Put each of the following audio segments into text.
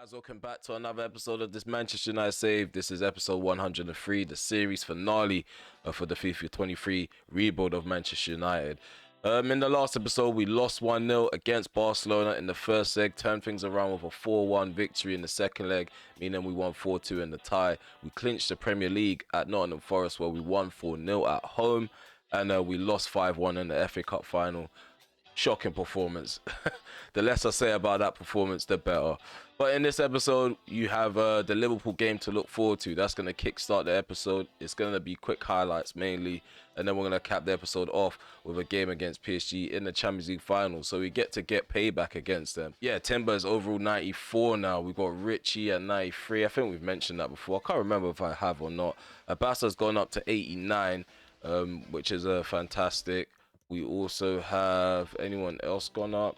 Guys, welcome back to another episode of this Manchester United Save. This is episode 103, the series finale for the FIFA 23 rebuild of Manchester United. In the last episode, we lost 1-0 against Barcelona in the first leg, turned things around with a 4-1 victory in the second leg, meaning we won 4-2 in the tie. We clinched the Premier League at Nottingham Forest, where we won 4-0 at home, and we lost 5-1 in the FA Cup final. Shocking performance. The less I say about that performance, the better. But in this episode, you have the Liverpool game to look forward to. That's going to kickstart the episode. It's going to be quick highlights mainly, and then we're going to cap the episode off with a game against PSG in the Champions League final, so we get payback against them. Yeah, Timber is overall 94 now. We've got Richie at 93. I think we've mentioned that before. I can't remember if I have or not. Abasa's gone up to 89, which is fantastic. We also have anyone else gone up?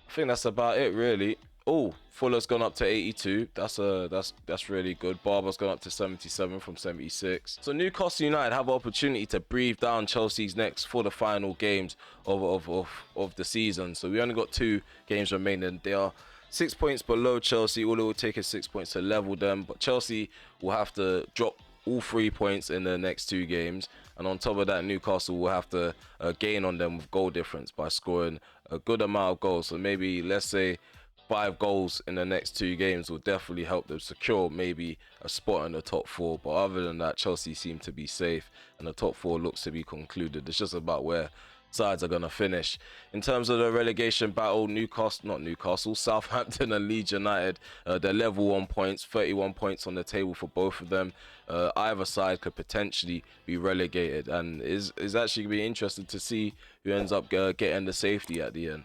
I think that's about it really. Oh, Fuller's gone up to 82. That's really good. Barber's gone up to 77 from 76. So Newcastle United have an opportunity to breathe down Chelsea's necks for the final games of the season. So we only got 2 games remaining. They are 6 points below Chelsea. All it will take is 6 points to level them. But Chelsea will have to drop all 3 points in the next 2 games, and on top of that, Newcastle will have to gain on them with goal difference by scoring a good amount of goals. So maybe, let's say, 5 goals in the next 2 games will definitely help them secure maybe a spot in the top 4. But other than that, Chelsea seem to be safe, and the top 4 looks to be concluded. It's just about where sides are going to finish. In terms of the relegation battle, Southampton and Leeds United, they're level on points, 31 points on the table for both of them. Either side could potentially be relegated, and is actually going to be interested to see who ends up getting the safety at the end.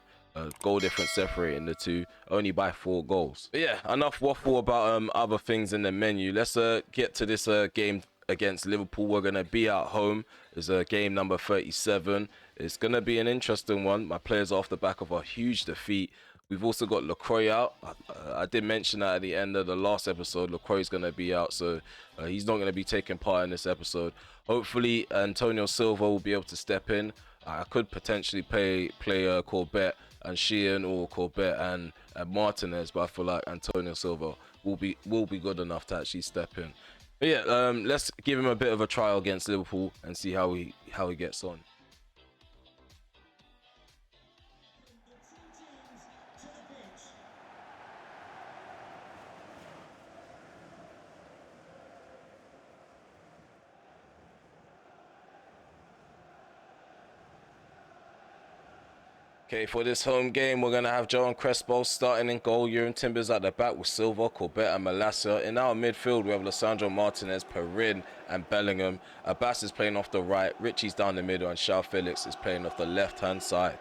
Goal difference separating the two, only by 4 goals. But yeah, enough waffle about other things in the menu. Let's get to this game against Liverpool. We're going to be at home. It's game number 37. It's going to be an interesting one. My players are off the back of a huge defeat. We've also got LaCroix out. I did mention that at the end of the last episode. LaCroix is going to be out, so he's not going to be taking part in this episode. Hopefully, Antonio Silva will be able to step in. I could potentially play Corbett and Sheehan, or Corbett and Martinez, but I feel like Antonio Silva will be good enough to actually step in. But yeah, let's give him a bit of a trial against Liverpool and see how he gets on. Okay, for this home game, we're going to have Joan Crespo starting in goal. Jurgen Timbers at the back with Silva, Corbett and Malacia. In our midfield, we have Lisandro Martinez, Perin and Bellingham. Abbas is playing off the right, Richie's down the middle, and João Felix is playing off the left-hand side.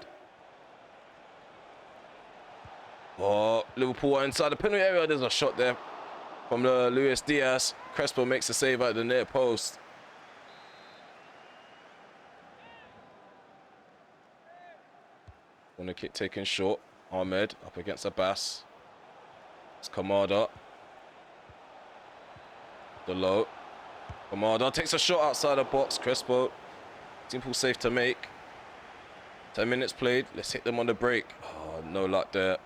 Oh, Liverpool are inside the penalty area. There's a shot there from Luis Diaz. Crespo makes a save at the near post. Corner kick taken short. Ahmed up against Abbas. It's Kamada. Below. Kamada takes a shot outside the box. Crespo. Simple save to make. 10 minutes played. Let's hit them on the break. Oh, no luck there.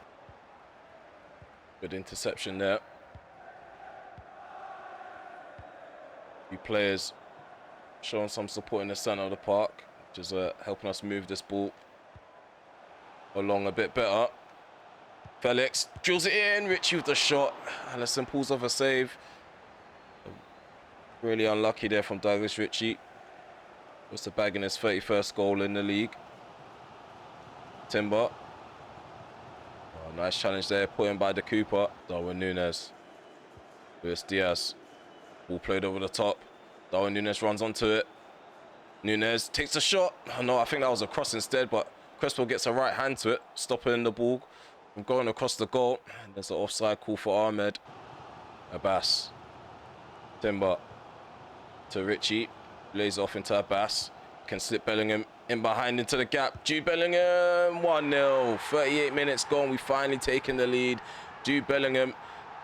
Good interception there. Few players showing some support in the centre of the park, which is helping us move this ball along a bit better. Felix drills it in. Richie with the shot. Alisson pulls off a save. Really unlucky there from Douglas Richie. Was to bag in his 31st goal in the league. Timber. Oh, nice challenge there, put in by the Cooper. Darwin Núñez. Luis Diaz. Ball played over the top. Darwin Núñez runs onto it. Núñez takes a shot. Oh, no, I think that was a cross instead, but Crespo gets a right hand to it, stopping the ball from going across the goal. And there's an offside call for Ahmed. Abbas. Timber to Richie. Lays off into Abbas. Can slip Bellingham in behind into the gap. Jude Bellingham, 1-0. 38 minutes gone. We've finally taken the lead. Jude Bellingham,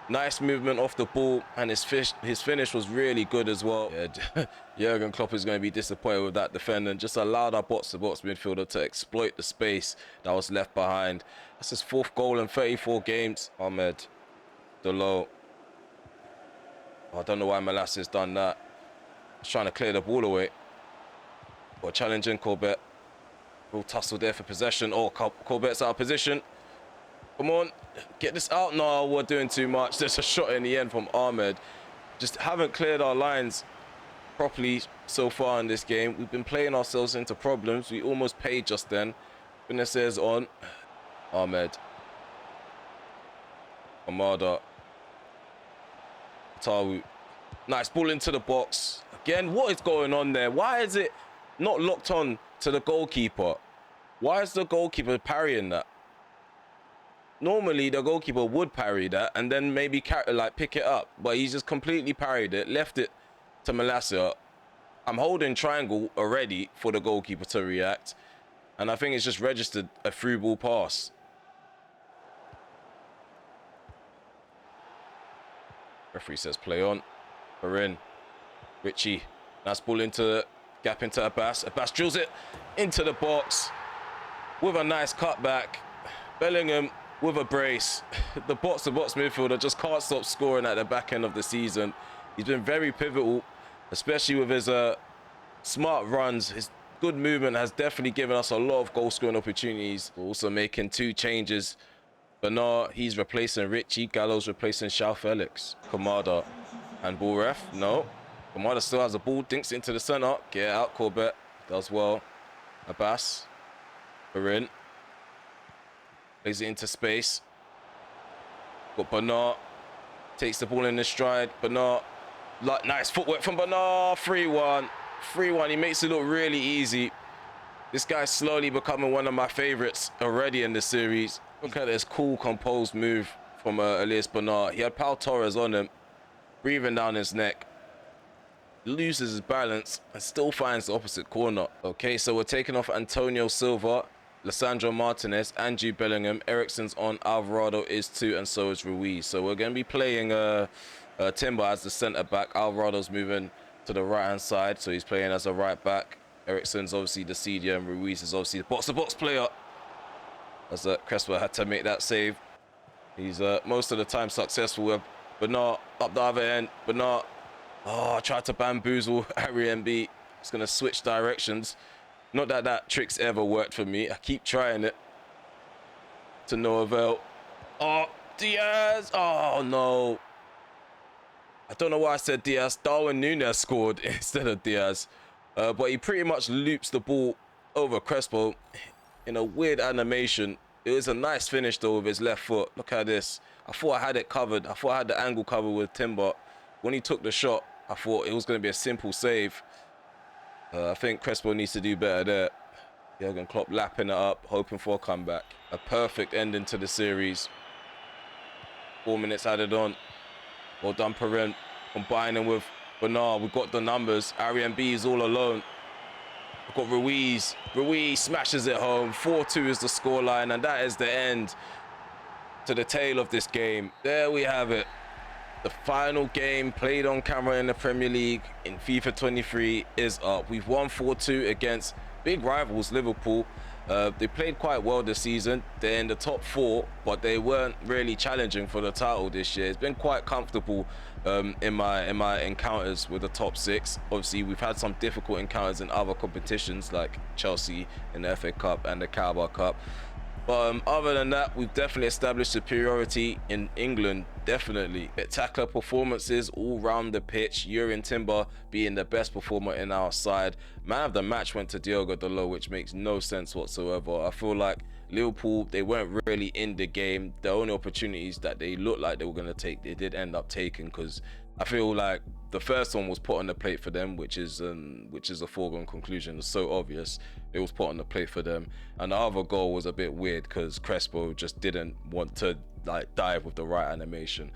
nice movement off the ball, and his finish was really good as well. Yeah, Jurgen Klopp is going to be disappointed with that defending. Just allowed our box-to-box midfielder to exploit the space that was left behind. That's his 4th goal in 34 games. Ahmed the low. Oh, I don't know why Molasses done that. He's trying to clear the ball away. Or challenging Corbett. Real tussle there for possession. Oh, Corbett's out of position. Come on, get this out. No, we're doing too much. There's a shot in the end from Ahmed. Just haven't cleared our lines properly so far in this game. We've been playing ourselves into problems. We almost paid just then. Vanessa is on. Ahmed. Amada. Tawu. Nice ball into the box. Again, what is going on there? Why is it not locked on to the goalkeeper? Why is the goalkeeper parrying that? Normally, the goalkeeper would parry that and then maybe pick it up. But he's just completely parried it, left it to Malacia. I'm holding triangle already for the goalkeeper to react. And I think it's just registered a through ball pass. Referee says play on. We're in. Richie. Nice ball into gap into Abbas. Abbas drills it into the box with a nice cutback. Bellingham with a brace. The box-to-box midfielder just can't stop scoring at the back end of the season. He's been very pivotal, especially with his smart runs. His good movement has definitely given us a lot of goal-scoring opportunities. We're also making 2 changes. Bernard, he's replacing Richie. Gallows replacing Shao Felix. Kamada. Handball ref? No. Kamada still has the ball. Dinks into the centre. Get out, Corbett. Does well. Abbas. We're in. Plays it into space. Got Bernard. Takes the ball in his stride. Bernard. Nice footwork from Bernard. 3-1. 3-1. He makes it look really easy. This guy's slowly becoming one of my favourites already in this series. Look at this cool, composed move from Elias Bernard. He had Pau Torres on him, breathing down his neck. Loses his balance and still finds the opposite corner. Okay, so we're taking off Antonio Silva, Lissandro Martinez, Andrew Bellingham. Ericsson's on, Alvarado is too, and so is Ruiz. So we're going to be playing Timber as the centre-back. Alvarado's moving to the right-hand side, so he's playing as a right-back. Ericsson's obviously the CDM, and Ruiz is obviously the box-to-box player. As Crespo had to make that save. He's most of the time successful with Bernard up the other end. Bernard, oh, tried to bamboozle Harry MB. He's going to switch directions. Not that that trick's ever worked for me. I keep trying it to no avail. Oh, Diaz. Oh, no. I don't know why I said Diaz. Darwin Núñez scored instead of Diaz. But he pretty much loops the ball over Crespo in a weird animation. It was a nice finish though with his left foot. Look at this. I thought I had it covered. I thought I had the angle covered with Timber. When he took the shot, I thought it was going to be a simple save. I think Crespo needs to do better there. Jurgen Klopp lapping it up, hoping for a comeback. A perfect ending to the series. 4 minutes added on. Well done, Perrin. Combining with Bernard. We've got the numbers. Arian B is all alone. We've got Ruiz. Ruiz smashes it home. 4-2 is the scoreline, and that is the end to the tail of this game. There we have it. The final game played on camera in the Premier League in FIFA 23 is up. We've won 4-2 against big rivals Liverpool. They played quite well this season. They're in the top 4, but they weren't really challenging for the title this year. It's been quite comfortable in my encounters with the top 6. Obviously, we've had some difficult encounters in other competitions like Chelsea in the FA Cup and the Carabao Cup. But other than that, we've definitely established superiority in England, definitely. Spectacular performances all round the pitch. Jurrien Timber being the best performer in our side. Man of the match went to Diogo Dalot, which makes no sense whatsoever. I feel like Liverpool, they weren't really in the game. The only opportunities that they looked like they were going to take, they did end up taking, because I feel like the first one was put on the plate for them, which is a foregone conclusion. It's so obvious it was put on the plate for them. And the other goal was a bit weird because Crespo just didn't want to dive with the right animation.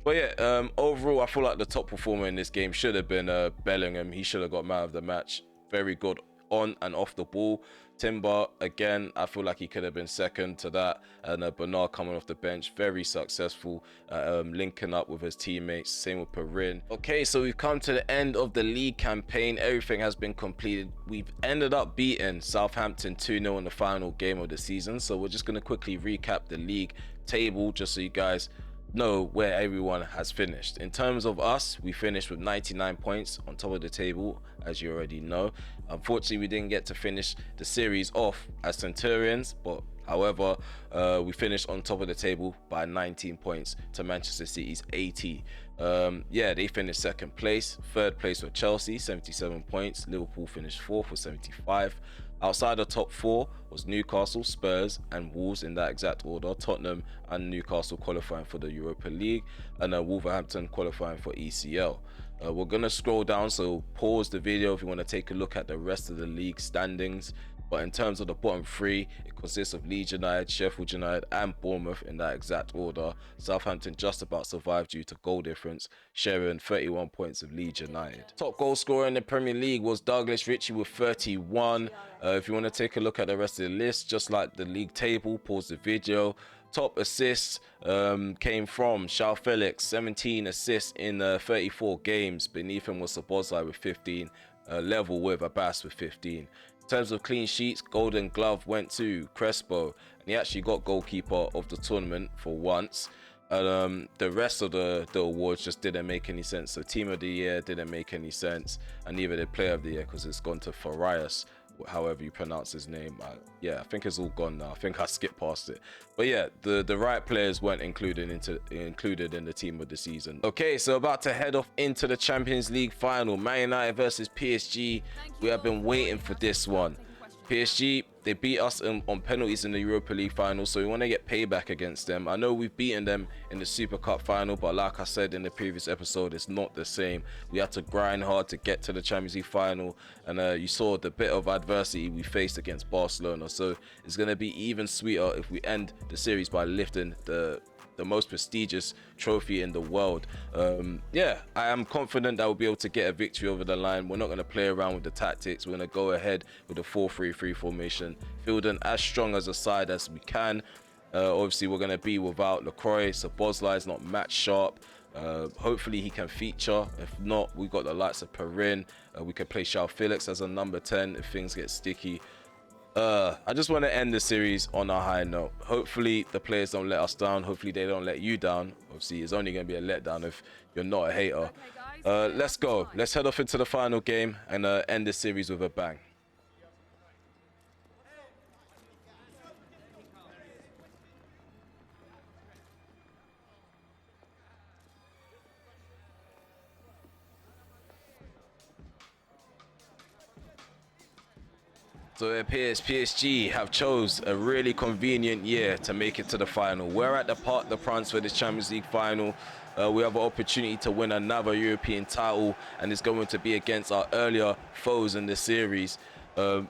But yeah, overall, I feel like the top performer in this game should have been Bellingham. He should have got man of the match. Very good on and off the ball. Timber, again, I feel like he could have been second to that. And Bernard coming off the bench, very successful, linking up with his teammates. Same with Perrin. Okay, so we've come to the end of the league campaign. Everything has been completed. We've ended up beating Southampton 2-0 in the final game of the season. So we're just going to quickly recap the league table just so you guys know where everyone has finished. In terms of us, we finished with 99 points on top of the table, as you already know. Unfortunately, we didn't get to finish the series off as Centurions, but however, we finished on top of the table by 19 points to Manchester City's 80. Yeah, they finished second place. Third place were Chelsea, 77 points. Liverpool finished fourth with 75. Outside the top four was Newcastle, Spurs, and Wolves in that exact order. Tottenham and Newcastle qualifying for the Europa League, and Wolverhampton qualifying for ECL. We're gonna scroll down, so pause the video if you want to take a look at the rest of the league standings. But in terms of the bottom three, it consists of Leeds United, Sheffield United, and Bournemouth in that exact order. Southampton just about survived due to goal difference, sharing 31 points of Leeds United. Top goal scorer in the Premier League was Douglas Ritchie with 31. If you want to take a look at the rest of the list, just like the league table, pause the video. Top assists came from João Felix, 17 assists in 34 games. Beneath him was Szoboszlai with 15, level with Abbas with 15. In terms of clean sheets, Golden Glove went to Crespo, and he actually got goalkeeper of the tournament for once. The rest of the awards just didn't make any sense. So Team of the Year didn't make any sense, and neither did Player of the Year because it's gone to Farias, however you pronounce his name. Yeah, I think it's all gone now. I think I skipped past it. But yeah, the right players weren't included in the team of the season. Okay, so about to head off into the Champions League final. Man United versus PSG. We have been waiting for this one. PSG, they beat us on penalties in the Europa League final, so we want to get payback against them. I know we've beaten them in the Super Cup final, but like I said in the previous episode, it's not the same. We had to grind hard to get to the Champions League final, and you saw the bit of adversity we faced against Barcelona, so it's going to be even sweeter if we end the series by lifting the most prestigious trophy in the world. Yeah, I am confident that we'll be able to get a victory over the line. We're not going to play around with the tactics. We're going to go ahead with a 4-3-3 formation, fielding as strong as a side as we can. Obviously, we're going to be without Lacroix. Szoboszlai is not match sharp. Hopefully he can feature. If not, we've got the likes of Perrin. We can play João Felix as a number 10 if things get sticky. I just want to end the series on a high note. Hopefully the players don't let us down. Hopefully they don't let you down. Obviously it's only going to be a letdown if you're not a hater. Let's go. Let's head off into the final game and end this series with a bang. So it appears PSG have chose a really convenient year to make it to the final. We're at the Parc des Princes for this Champions League final. We have an opportunity to win another European title, and it's going to be against our earlier foes in the series.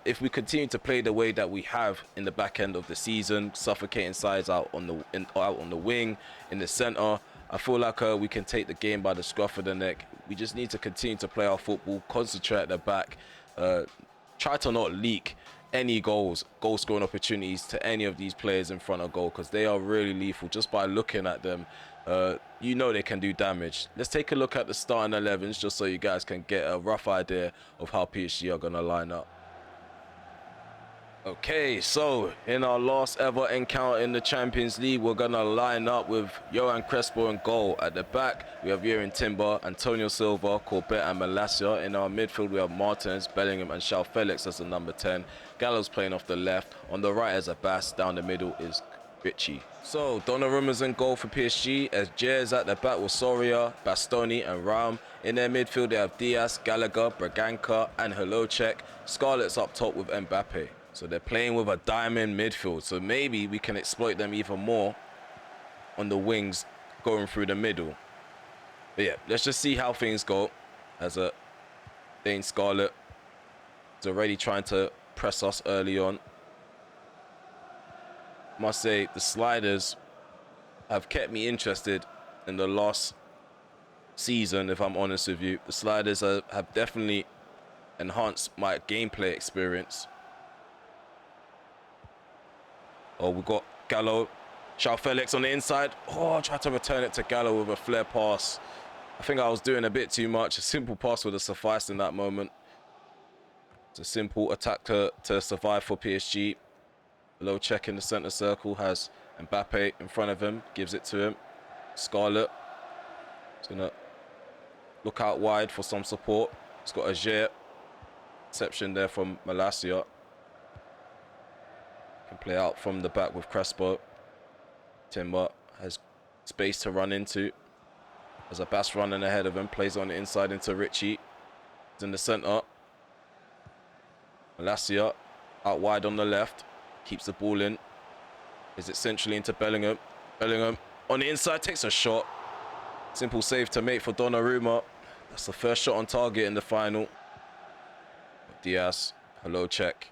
If we continue to play the way that we have in the back end of the season, suffocating sides out on the wing, in the center, I feel like we can take the game by the scruff of the neck. We just need to continue to play our football, concentrate at the back, try to not leak any goal scoring opportunities to any of these players in front of goal, because they are really lethal. Just by looking at them, you know they can do damage. Let's take a look at the starting 11s just so you guys can get a rough idea of how PSG are going to line up. Okay, so in our last ever encounter in the Champions League, we're going to line up with Johan Crespo in goal. At the back, we have Yerin Timber, Antonio Silva, Corbett and Malacia. In our midfield, we have Martins, Bellingham and João Felix as the number 10. Gallows playing off the left. On the right is Abbas. Down the middle is Ritchie. So Donnarumma's in goal for PSG, as Jez at the back with Soria, Bastoni and Raum. In their midfield, they have Diaz, Gallagher, Braganca and Hloček. Scarlett's up top with Mbappe. So they're playing with a diamond midfield. So maybe we can exploit them even more on the wings going through the middle. But yeah, let's just see how things go. As Dane Scarlett is already trying to press us early on. Must say, the sliders have kept me interested in the last season, if I'm honest with you. The sliders have definitely enhanced my gameplay experience. Oh, we've got Gallo. João Felix on the inside. Oh, I tried to return it to Gallo with a flare pass. I think I was doing a bit too much. A simple pass would have sufficed in that moment. It's a simple attack to survive for PSG. Low check in the center circle has Mbappe in front of him. Gives it to him. Scarlett. He's going to look out wide for some support. He's got a Jet. Exception there from Malacia. Can play out from the back with Crespo. Timber has space to run into. There's a Bass running ahead of him. Plays on the inside into Richie. He's in the centre. Malacia out wide on the left. Keeps the ball in. Is it centrally into Bellingham? Bellingham on the inside takes a shot. Simple save to make for Donnarumma. That's the first shot on target in the final. Diaz. Hello check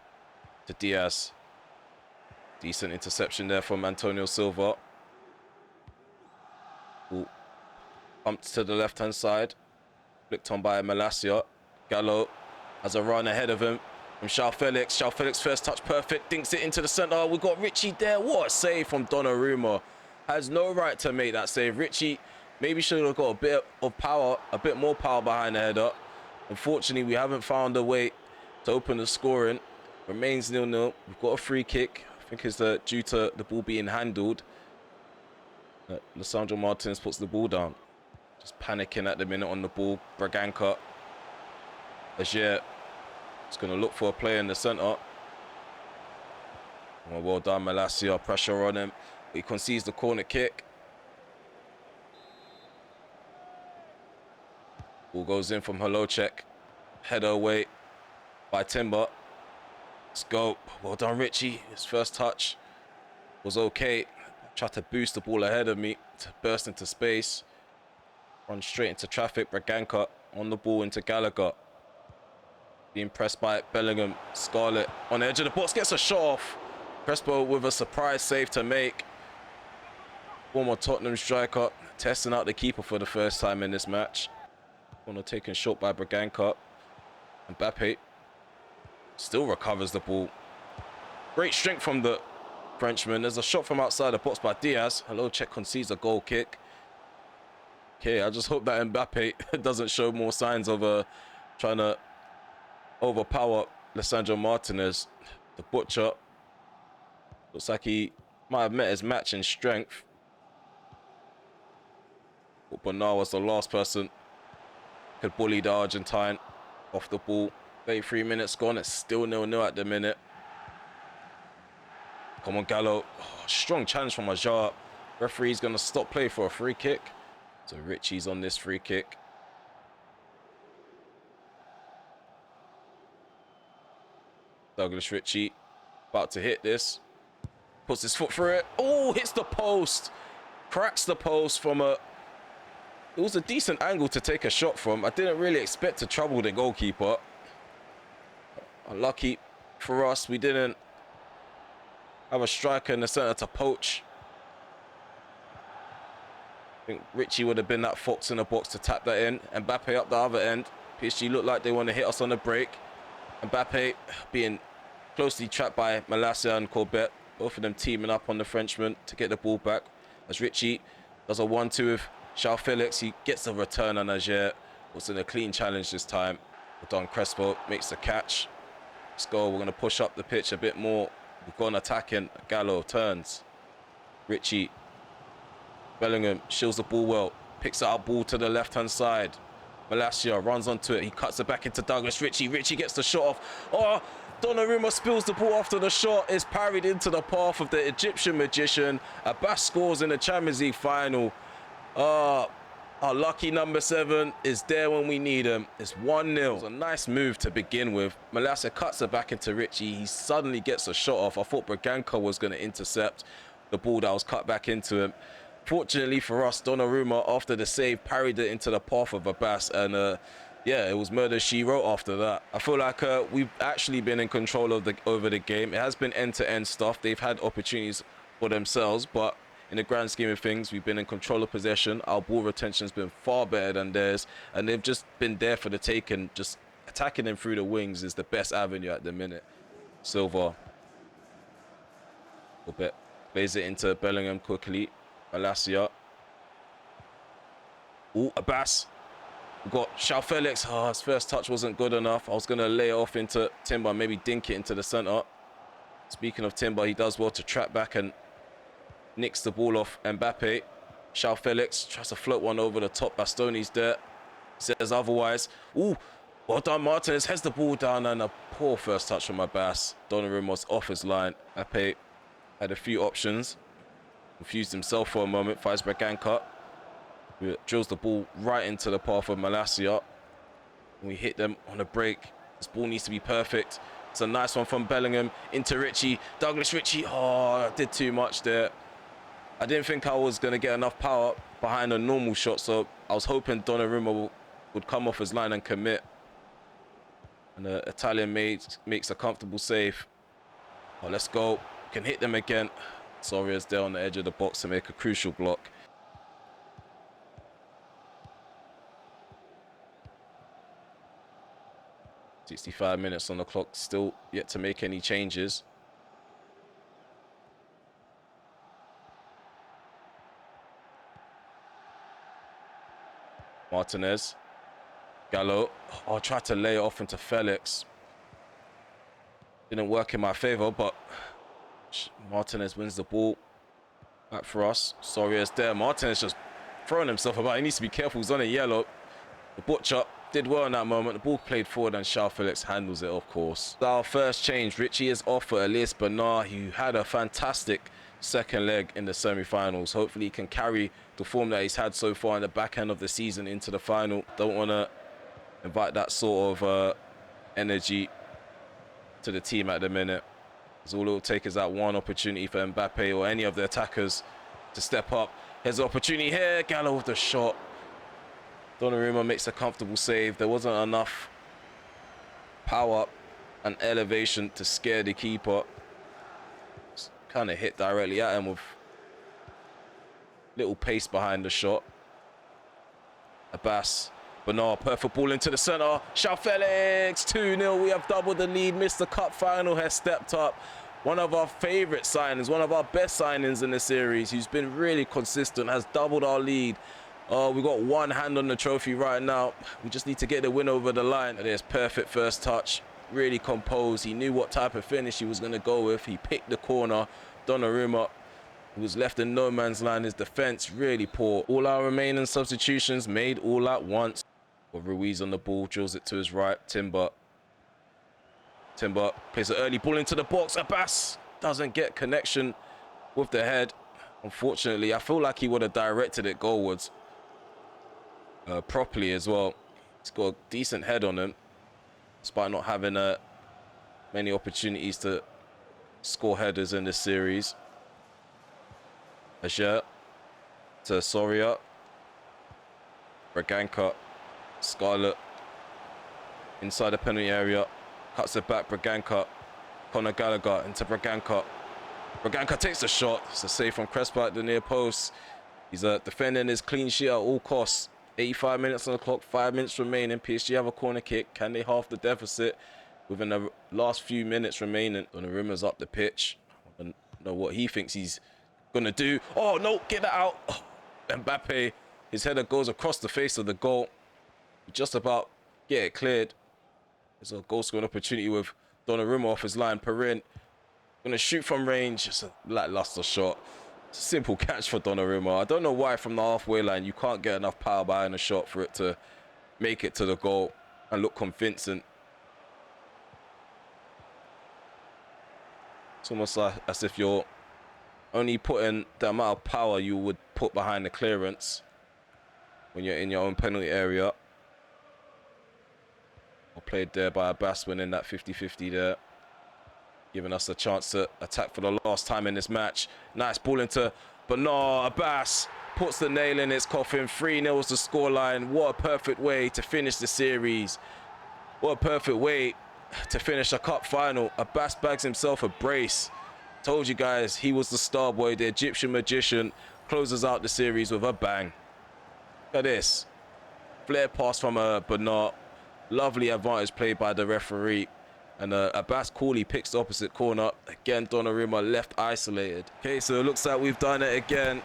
to Diaz. Decent interception there from Antonio Silva. Ooh. Bumped to the left-hand side. Flicked on by Malacia. Gallo has a run ahead of him from João Felix. João Felix first touch perfect. Dinks it into the centre. We've got Richie there. What a save from Donnarumma. Has no right to make that save. Richie maybe should have got a bit of power, a bit more power behind the header. Unfortunately, we haven't found a way to open the scoring. Remains 0-0. We've got a free kick. I think it's due to the ball being handled. Lisandro Martinez puts the ball down. Just panicking at the minute on the ball. Braganca. Agier is going to look for a player in the centre. Well done, Malacia. Pressure on him. He concedes the corner kick. Ball goes in from Holocek. Header away by Timber. Let's go. Well done, Richie. His first touch was okay. Tried to boost the ball ahead of me to burst into space. Run straight into traffic. Braganca on the ball into Gallagher. Being pressed by Bellingham. Scarlett on the edge of the box. Gets a shot off. Crespo with a surprise save to make. Former Tottenham striker. Testing out the keeper for the first time in this match. Corner taken short by Braganca. Mbappe still recovers the ball. Great strength from the Frenchman. There's a shot from outside the box by Diaz. Hello, check concedes a goal kick. Okay, I just hope that Mbappe doesn't show more signs of trying to overpower Lisandro Martinez. The Butcher looks like he might have met his match in strength. But Bernard was the last person who could bully the Argentine off the ball. 33 minutes gone. It's still 0-0 at the minute. Come on, Gallo. Oh, strong challenge from Ajar. Referee's going to stop play for a free kick. So Richie's on this free kick. Douglas Richie about to hit this. Puts his foot through it. Oh, hits the post. Cracks the post from a... It was a decent angle to take a shot from. I didn't really expect to trouble the goalkeeper. Unlucky for us, we didn't have a striker in the centre to poach. I think Richie would have been that fox in the box to tap that in. Mbappe up the other end. PSG look like they want to hit us on the break. Mbappe being closely trapped by Malacia and Corbett. Both of them teaming up on the Frenchman to get the ball back. As Richie does a 1-2 with João Felix. He gets a return on Agier. Was in a clean challenge this time. Well done, Crespo makes the catch. Let's go. We're going to push up the pitch a bit more. We've gone attacking. Gallo turns. Richie. Bellingham shields the ball well. Picks out a ball to the left-hand side. Malacia runs onto it. He cuts it back into Douglas Richie. Richie gets the shot off. Oh, Donnarumma spills the ball after the shot. Is parried into the path of the Egyptian magician. Abbas scores in the Champions League final. Our lucky number 7 is there when we need him. It's 1-0. It was a nice move to begin with. Malacia cuts it back into Richie. He suddenly gets a shot off. I thought Braganca was going to intercept the ball that was cut back into him. Fortunately for us, Donnarumma, after the save, parried it into the path of Abbas. And yeah, it was murder she wrote after that. I feel like we've actually been in control of over the game. It has been end-to-end stuff. They've had opportunities for themselves, but in the grand scheme of things, we've been in control of possession. Our ball retention has been far better than theirs, and they've just been there for the taking. Just attacking them through the wings is the best avenue at the minute. Silva. A bit. Plays it into Bellingham quickly. Malacia. Ooh, Abbas. We've got João Felix. Oh, his first touch wasn't good enough. I was going to lay it off into Timber, maybe dink it into the centre. Speaking of Timber, he does well to trap back and nicks the ball off Mbappe. João Felix tries to float one over the top. Bastoni's there. Says otherwise. Ooh, well done, Martinez. Heads the ball down, and a poor first touch from Abbas. Donnarumma was off his line. Ape had a few options. Confused himself for a moment. Finds Braganca, who drills the ball right into the path of Malacia. We hit them on a break. This ball needs to be perfect. It's a nice one from Bellingham into Richie. Douglas Richie. Oh, I did too much there. I didn't think I was going to get enough power behind a normal shot, so I was hoping Donnarumma would come off his line and commit. And the Italian makes a comfortable save. Oh, let's go. Can hit them again. Soria's there on the edge of the box to make a crucial block. "65 minutes on the clock, still yet to make any changes." Martinez. Gallo. Oh, tried to lay it off into Felix. Didn't work in my favor, but Martinez wins the ball back for us. Soria's there. Martinez just throwing himself about. He needs to be careful. He's on a yellow. The butcher did well in that moment. The ball played forward and João Felix handles it, of course. Our first change. Richie is off for Elias Bernard, who had a fantastic second leg in the semi-finals. Hopefully he can carry the form that he's had so far in the back end of the season into the final. Don't want to invite that sort of energy to the team at the minute. Because all it will take is that one opportunity for Mbappe or any of the attackers to step up. Here's the opportunity here. Gallo with the shot. Donnarumma makes a comfortable save. There wasn't enough power and elevation to scare the keeper. Kind of hit directly at him with little pace behind the shot. Abbas. Bernard, perfect ball into the centre. João Felix, 2-0. We have doubled the lead. Mr. Cup final has stepped up. One of our favourite signings, one of our best signings in the series, who's been really consistent, has doubled our lead. We've got one hand on the trophy right now. We just need to get the win over the line. There's perfect first touch. Really composed. He knew what type of finish he was going to go with. He picked the corner. Donnarumma, who was left in no man's line. His defence really poor. All our remaining substitutions made all at once. Ruiz on the ball, drills it to his right. Timber plays an early ball into the box. Abbas doesn't get connection with the head. Unfortunately, I feel like he would have directed it goalwards properly as well. He's got a decent head on him, despite not having many opportunities to score headers in this series. Ajer to Soria. Braganca. Scarlett inside the penalty area, cuts it back. Braganca, Conor Gallagher into Braganca. Braganca takes a shot. It's a save from Crespo at the near post. He's defending his clean sheet at all costs. 85 minutes on the clock, 5 minutes remaining. PSG have a corner kick. Can they halve the deficit within the last few minutes remaining? Donnarumma's up the pitch. I don't know what he thinks he's gonna do. Oh no, get that out. Oh, Mbappe, his header goes across the face of the goal. Just about get it cleared. There's a goal scoring opportunity with Donnarumma off his line. Perrin gonna shoot from range. It's a lackluster shot. It's a simple catch for Donnarumma. I don't know why from the halfway line you can't get enough power behind a shot for it to make it to the goal and look convincing. It's almost like as if you're only putting the amount of power you would put behind the clearance when you're in your own penalty area. Played there by Abbas, winning that 50-50 there, giving us a chance to attack for the last time in this match. Nice ball into Bernard. Abbas puts the nail in its coffin. 3-0 is the scoreline. What a perfect way to finish the series. What a perfect way to finish a cup final. Abbas bags himself a brace. Told you guys he was the star boy. The Egyptian magician closes out the series with a bang. Look at this. Flare pass from Bernard. Lovely advantage played by the referee. And Abbas coolly picks the opposite corner. Again, Donnarumma left isolated. Okay, so it looks like we've done it again.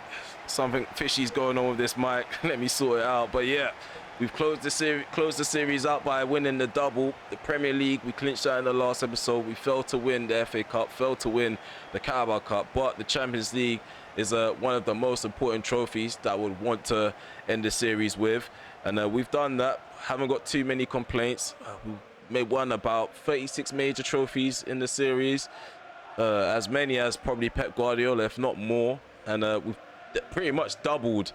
Something fishy's going on with this mic. Let me sort it out. But yeah, We've closed the series out by winning the double. The Premier League, we clinched that in the last episode. We failed to win the FA Cup, failed to win the Carabao Cup, but the Champions League is one of the most important trophies that I would want to end the series with. And we've done that. Haven't got too many complaints. We won about 36 major trophies in the series. As many as probably Pep Guardiola, if not more. And we've pretty much doubled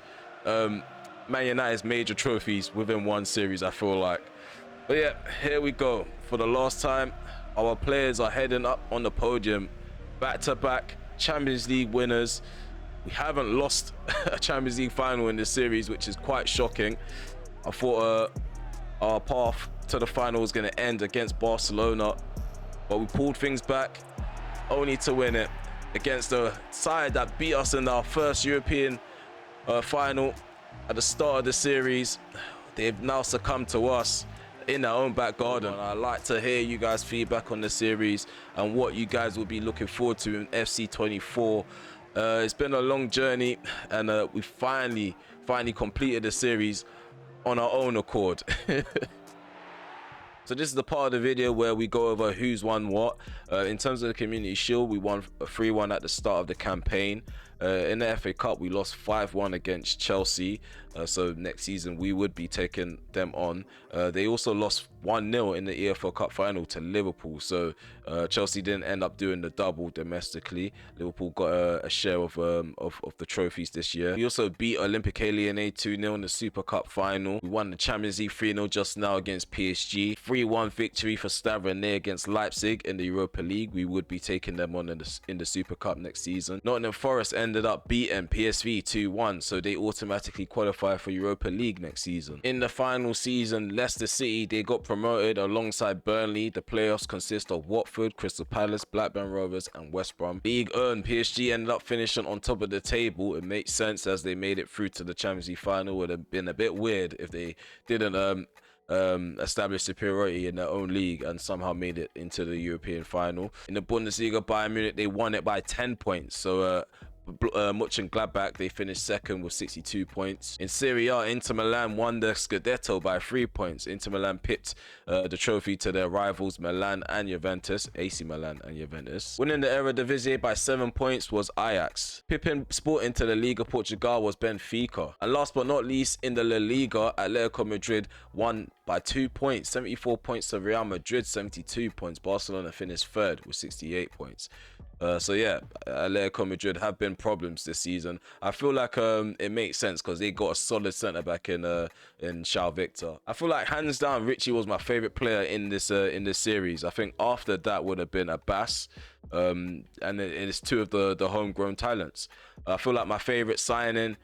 Man United's major trophies within one series, I feel like. But yeah, here we go. For the last time, our players are heading up on the podium. Back-to-back Champions League winners. We haven't lost a Champions League final in this series, which is quite shocking. I thought our path to the final was going to end against Barcelona, but we pulled things back, only to win it against a side that beat us in our first European final at the start of the series. They've now succumbed to us in their own back garden. I'd like to hear you guys' feedback on the series and what you guys will be looking forward to in FC 24. It's been a long journey, and we finally completed the series on our own accord. So this is the part of the video where we go over who's won what. In terms of the Community Shield, we won 3-1 at the start of the campaign. In the FA Cup, we lost 5-1 against Chelsea. So next season, we would be taking them on. They also lost 1-0 in the EFL Cup final to Liverpool. So Chelsea didn't end up doing the double domestically. Liverpool got a share of the trophies this year. We also beat Olympique Lyonnais 2-0 in the Super Cup final. We won the Champions League 3-0 just now against PSG. 3-1 victory for Stade Rennais against Leipzig in the Europa League. We would be taking them on in the Super Cup next season. Nottingham Forest ended up beating PSV 2-1, so they automatically qualify for Europa League next season. In the final season, Leicester City, they got promoted alongside Burnley. The playoffs consist of Watford, Crystal Palace, Blackburn Rovers and West Brom. League earned, PSG ended up finishing on top of the table. It makes sense as they made it through to the Champions League final. It would have been a bit weird if they didn't establish superiority in their own league and somehow made it into the European final. In the Bundesliga, Bayern Munich, they won it by 10 points. So Mönchengladbach, they finished second with 62 points. In Serie A, Inter Milan won the Scudetto by 3 points. Inter Milan pipped the trophy to their rivals Milan and Juventus, AC Milan and Juventus. Winning the Eredivisie by 7 points was Ajax. Pipping Sporting to the Liga Portugal was Benfica. And last but not least, in the La Liga, Atletico Madrid won by 2 points, 74 points to Real Madrid, 72 points. Barcelona finished third with 68 points. So yeah, Atletico Madrid have been problems this season. I feel like it makes sense because they got a solid centre back in Shao Victor. I feel like hands down Richie was my favourite player in this series. I think after that would have been Abbas, and it's two of the homegrown talents. I feel like my favourite signing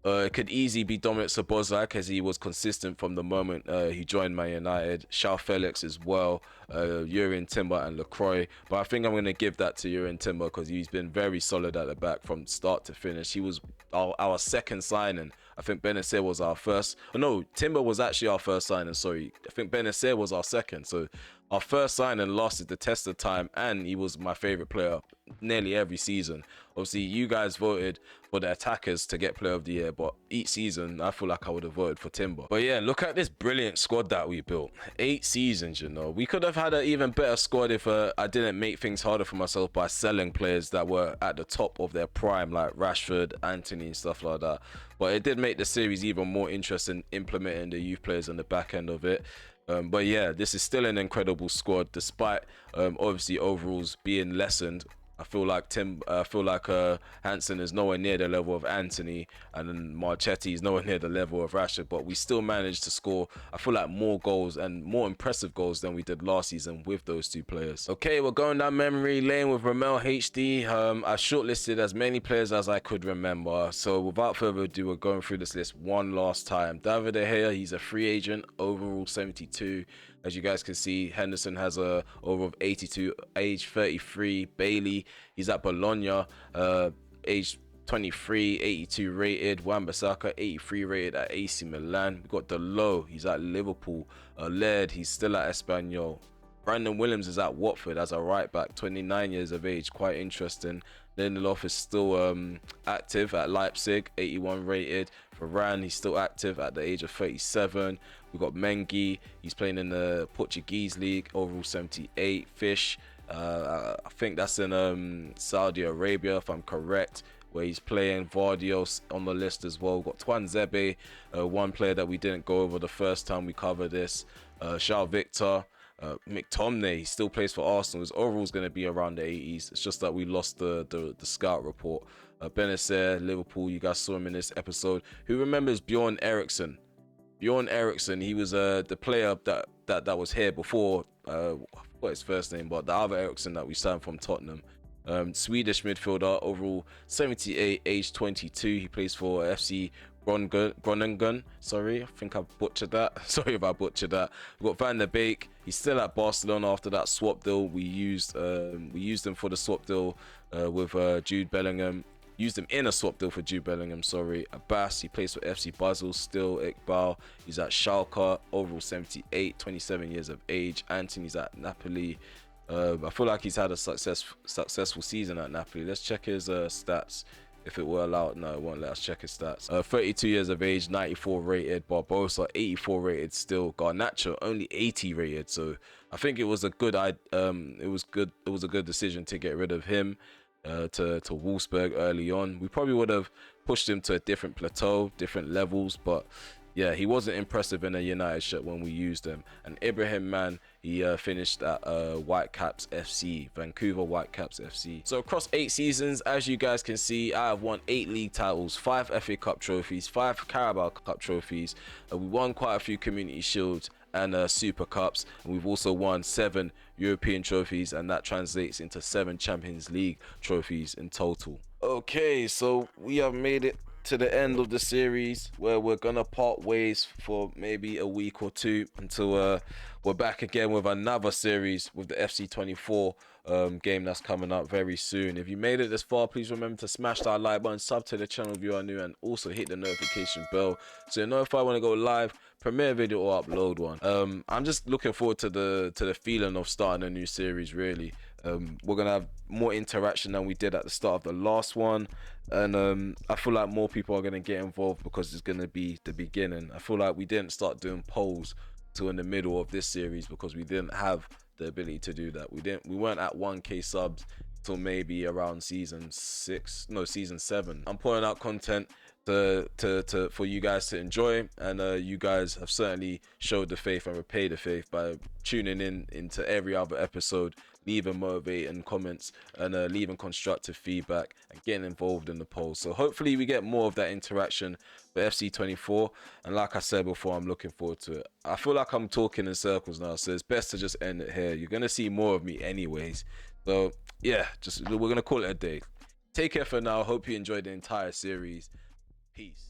it could easily be Dominic Szoboszlai, as he was consistent from the moment he joined Man United. João Felix as well, Jurrien Timber and Lacroix. But I think I'm going to give that to Jurrien Timber because he's been very solid at the back from start to finish. He was our second signing. I think Benacer was our first. Oh, no, Timber was actually our first signing, sorry. I think Benacer was our second. So our first signing lasted the test of time, and he was my favourite player nearly every season. Obviously, you guys voted for the attackers to get Player of the Year, but each season, I feel like I would have voted for Timber. But yeah, look at this brilliant squad that we built. 8 seasons, you know. We could have had an even better squad if I didn't make things harder for myself by selling players that were at the top of their prime, like Rashford, Anthony, and stuff like that. But it did make the series even more interesting, implementing the youth players on the back end of it. But yeah, this is still an incredible squad, despite obviously overalls being lessened. I feel like Hansen is nowhere near the level of Anthony, and then Marchetti is nowhere near the level of Rashford, but we still managed to score, I feel like, more goals and more impressive goals than we did last season with those two players. Okay, we're going down memory lane with RemelHD. I shortlisted as many players as I could remember, so without further ado, we're going through this list one last time. David De Gea, he's a free agent, overall 72. As you guys can see, Henderson has a over of 82, age 33. Bailey, he's at Bologna, age 23, 82 rated. Wan-Bissaka, 83 rated at AC Milan. We've got Delo, he's at Liverpool. Laird, he's still at Espanyol. Brandon Williams is at Watford as a right back, 29 years of age, quite interesting. Lindelof is still active at Leipzig, 81 rated. Varane, he's still active at the age of 37. We've got Mengi, he's playing in the Portuguese league, overall 78. Fish, I think that's in Saudi Arabia, if I'm correct, where he's playing. Vardios on the list as well. We've got Twanzebe, one player that we didn't go over the first time we covered this. Charles Victor. McTominay, he still plays for Arsenal. His overall is going to be around the 80s. It's just that we lost the scout report. Benacer, Liverpool, you guys saw him in this episode. Who remembers Bjorn Eriksson? Bjorn Eriksson, he was the player that was here before, I forgot his first name, but the other Eriksson that we signed from Tottenham. Swedish midfielder, overall 78, age 22. He plays for FC Groningen. Sorry, I think I butchered that. Sorry if I butchered that. We've got Van der Beek. He's still at Barcelona after that swap deal. We used him for the swap deal with Jude Bellingham. Used him in a swap deal for Jude Bellingham, sorry. Abbas, he plays for FC Basel still. Iqbal, he's at Schalke, overall 78, 27 years of age. Anthony's at Napoli. I feel like he's had a successful season at Napoli. Let's check his stats. If it were allowed, no, it won't let us check his stats. 32 years of age, 94 rated. Barbosa, 84 rated still. Garnacho, only 80 rated. So I think it was a good decision to get rid of him to Wolfsburg early on. We probably would have pushed him to a different plateau, different levels, but yeah, he wasn't impressive in a United shirt when we used him. And Ibrahim Man, he finished at Whitecaps FC, Vancouver Whitecaps FC. So across 8 seasons, as you guys can see, I have won 8 league titles, 5 FA Cup trophies, 5 Carabao Cup trophies. We won quite a few Community Shields and Super Cups. And we've also won 7 European trophies, and that translates into 7 Champions League trophies in total. Okay, so we have made it to the end of the series, where we're gonna part ways for maybe a week or 2 until we're back again with another series with the FC24 game that's coming up very soon. If you made it this far, please remember to smash that like button, sub to the channel if you are new, and also hit the notification bell so you know if I want to go live, premiere video, or upload one. I'm just looking forward to the feeling of starting a new series, really. We're gonna have more interaction than we did at the start of the last one, and I feel like more people are gonna get involved because it's gonna be the beginning. I feel like we didn't start doing polls till in the middle of this series because we didn't have the ability to do that. We weren't at 1k subs till maybe around season 7. I'm putting out content for you guys to enjoy, and you guys have certainly showed the faith and repaid the faith by tuning into every other episode, leaving motivating comments, and leaving constructive feedback, and getting involved in the polls. So hopefully we get more of that interaction for FC24, and like I said before, I'm looking forward to it. I feel like I'm talking in circles now, so it's best to just end it here. You're gonna see more of me anyways, so yeah, we're gonna call it a day. Take care for now. Hope you enjoyed the entire series. Peace.